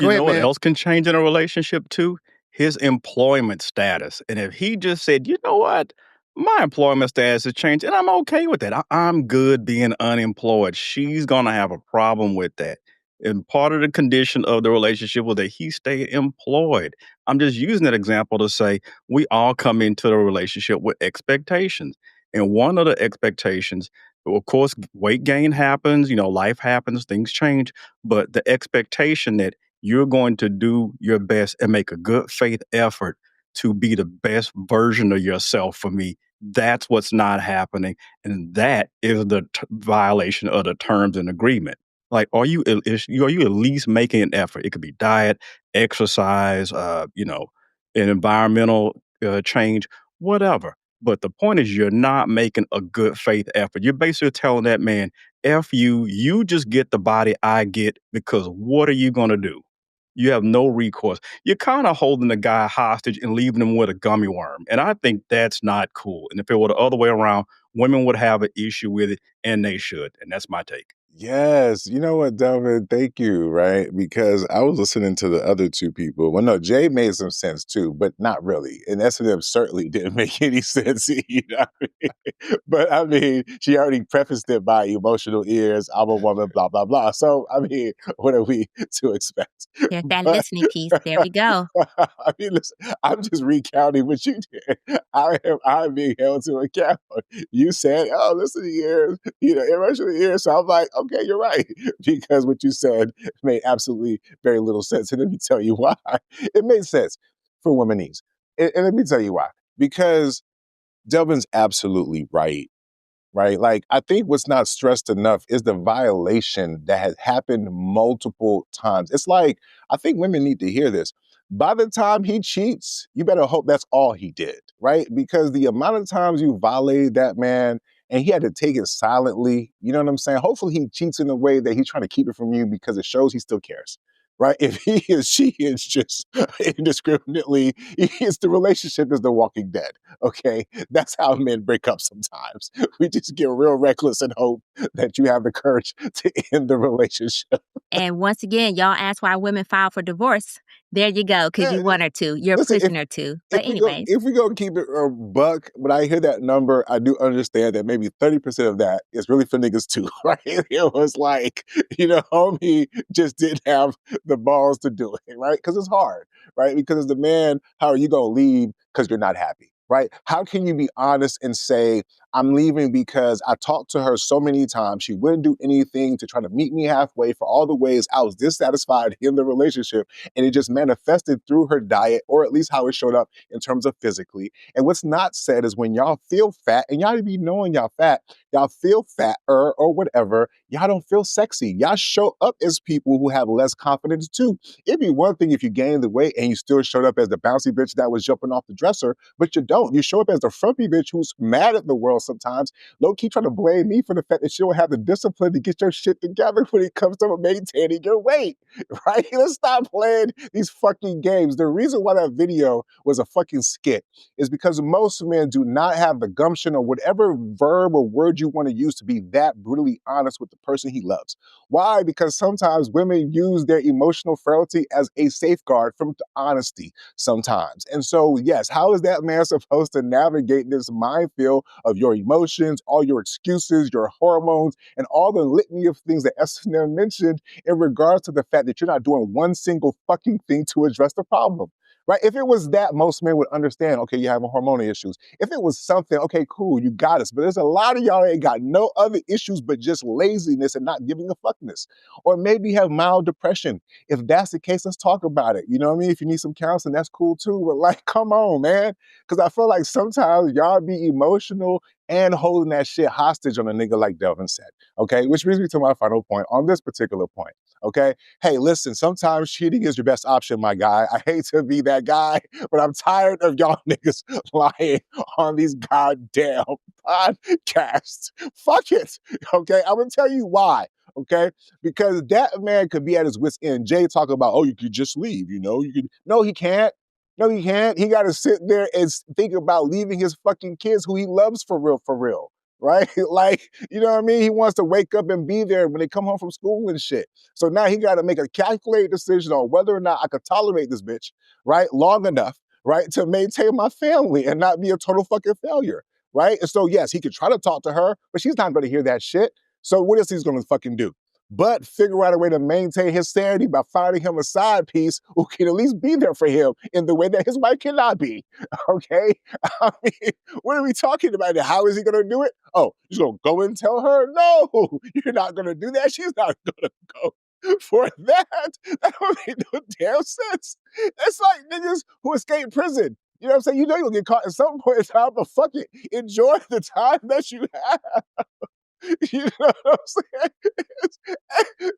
Go You ahead, know what man. else can change in a relationship too? His employment status. And if he just said, you know what? My employment status has changed and I'm okay with that. I'm good being unemployed. She's going to have a problem with that. And part of the condition of the relationship was that he stayed employed. I'm just using that example to say we all come into the relationship with expectations. And one of the expectations, of course, weight gain happens, life happens, things change. But the expectation that you're going to do your best and make a good faith effort to be the best version of yourself for me. That's what's not happening. And that is the violation of the terms and agreement. Like, are you at least making an effort? It could be diet, exercise, an environmental change, whatever. But the point is, you're not making a good faith effort. You're basically telling that man, F you, you just get the body I get because what are you going to do? You have no recourse. You're kind of holding the guy hostage and leaving him with a gummy worm. And I think that's not cool. And if it were the other way around, women would have an issue with it and they should. And that's my take. Yes, you know what, Delvin? Thank you, right? Because I was listening to the other two people. Well, no, Jay made some sense too, but not really. And S&M certainly didn't make any sense. You know what I mean? But I mean, she already prefaced it by emotional ears. I'm a woman, blah blah blah. So I mean, what are we to expect? There's that But listening piece. There we go. I mean, listen, I'm just recounting what you did. I'm being held to account. You said, "Oh, listen here, emotional ears." So I'm like, okay, you're right. Because what you said made absolutely very little sense. And let me tell you why. It made sense for womenese. And let me tell you why. Because Delvin's absolutely right. Right. Like, I think what's not stressed enough is the violation that has happened multiple times. It's like, I think women need to hear this. By the time he cheats, you better hope that's all he did, right? Because the amount of times you violated that man and he had to take it silently, you know what I'm saying? Hopefully he cheats in a way that he's trying to keep it from you because it shows he still cares. Right? If he is, she is just indiscriminately, the relationship is the walking dead. Okay. That's how men break up sometimes. We just get real reckless and hope that you have the courage to end the relationship. And once again, y'all ask why women file for divorce. There you go, because you want her to. You're a Listen, prisoner to. But anyways. if we go keep it a buck, when I hear that number, I do understand that maybe 30% of that is really for niggas too, right? It was like, homie just didn't have the balls to do it, right? Because it's hard, right? Because as the man, how are you going to leave because you're not happy? Right? How can you be honest and say, I'm leaving because I talked to her so many times. She wouldn't do anything to try to meet me halfway for all the ways I was dissatisfied in the relationship. And it just manifested through her diet, or at least how it showed up in terms of physically. And what's not said is when y'all feel fat, and y'all be knowing y'all feel fat or whatever, y'all don't feel sexy. Y'all show up as people who have less confidence too. It'd be one thing if you gained the weight and you still showed up as the bouncy bitch that was jumping off the dresser, but you don't. You show up as the frumpy bitch who's mad at the world sometimes, low-key trying to blame me for the fact that you don't have the discipline to get your shit together when it comes to maintaining your weight, right? Let's stop playing these fucking games. The reason why that video was a fucking skit is because most men do not have the gumption or whatever verb or word you want to use to be that brutally honest with the person he loves. Why? Because sometimes women use their emotional frailty as a safeguard from honesty sometimes. And so, yes, how is that man supposed to navigate this minefield of your emotions, all your excuses, your hormones, and all the litany of things that S&M mentioned in regards to the fact that you're not doing one single fucking thing to address the problem? Right? If it was that, most men would understand, okay, you're having hormonal issues. If it was something, okay, cool, you got us. But there's a lot of y'all that ain't got no other issues but just laziness and not giving a fuckness. Or maybe have mild depression. If that's the case, let's talk about it. You know what I mean? If you need some counseling, that's cool too. But like, come on, man. Because I feel like sometimes y'all be emotional and holding that shit hostage on a nigga like Delvin said. Okay? Which brings me to my final point on this particular point. Okay? Hey, listen, sometimes cheating is your best option, my guy. I hate to be that guy, but I'm tired of y'all niggas lying on these goddamn podcasts. Fuck it. Okay? I'm gonna tell you why. Okay? Because that man could be at his wit's end. Jay talk about, oh, you could just leave, you could. No, he can't. No, he can't. He got to sit there and think about leaving his fucking kids who he loves for real, right? Like, you know what I mean? He wants to wake up and be there when they come home from school and shit. So now he got to make a calculated decision on whether or not I could tolerate this bitch, right? Long enough, right? To maintain my family and not be a total fucking failure, right? And so, yes, he could try to talk to her, but she's not going to hear that shit. So what else he's going to fucking do? But figure out a way to maintain his sanity by finding him a side piece who can at least be there for him in the way that his wife cannot be. Okay? I mean, what are we talking about? How is he going to do it? Oh, he's going to go and tell her? No, you're not going to do that. She's not going to go for that. That don't make no damn sense. It's like niggas who escape prison. You know what I'm saying? You know you'll get caught at some point in time, but fuck it. Enjoy the time that you have. You know what I'm saying?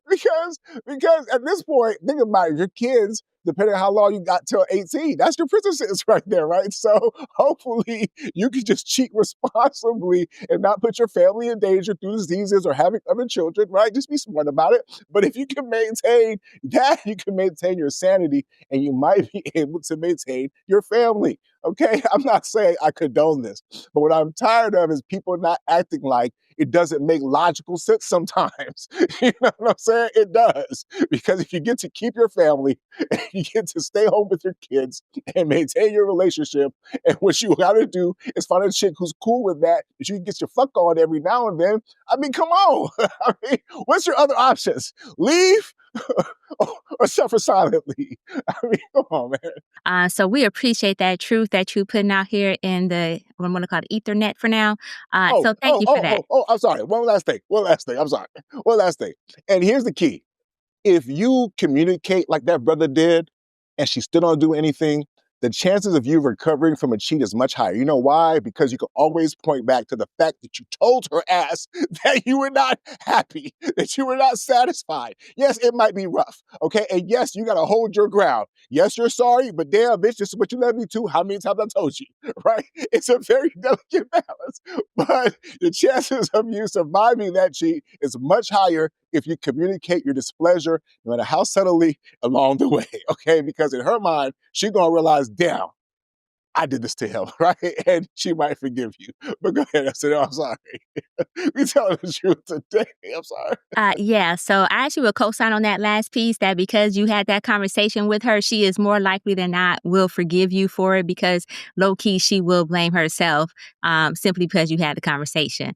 because at this point, think about it, your kids, depending on how long you got till 18, that's your prison sentence right there, right? So hopefully you can just cheat responsibly and not put your family in danger through diseases or having other children, right? Just be smart about it. But if you can maintain that, you can maintain your sanity and you might be able to maintain your family. Okay, I'm not saying I condone this, but what I'm tired of is people not acting like it doesn't make logical sense sometimes. You know what I'm saying? It does. Because if you get to keep your family and you get to stay home with your kids and maintain your relationship, and what you gotta do is find a chick who's cool with that you can get your fuck on every now and then. I mean, come on. I mean, what's your other options? Leave or suffer silently? I mean, come on, man. So we appreciate that truth that you putting out here in the, what I'm going to call it, Ethernet for now. So thank you for that. I'm sorry. One last thing. I'm sorry. One last thing. And here's the key. If you communicate like that brother did, and she still don't do anything, the chances of you recovering from a cheat is much higher. You know why? Because you can always point back to the fact that you told her ass that you were not happy, that you were not satisfied. Yes, it might be rough, okay? And yes, you gotta hold your ground. Yes, you're sorry, but damn, bitch, this is what you led me to. How many times I told you, right? It's a very delicate balance, but the chances of you surviving that cheat is much higher if you communicate your displeasure, no matter how subtly, along the way, okay? Because in her mind, she's gonna realize, damn, I did this to him, right? And she might forgive you. But go ahead. I said, I'm sorry. We telling the truth today. I'm sorry. Yeah, so I actually will co-sign on that last piece, that because you had that conversation with her, she is more likely than not will forgive you for it, because low-key she will blame herself simply because you had the conversation.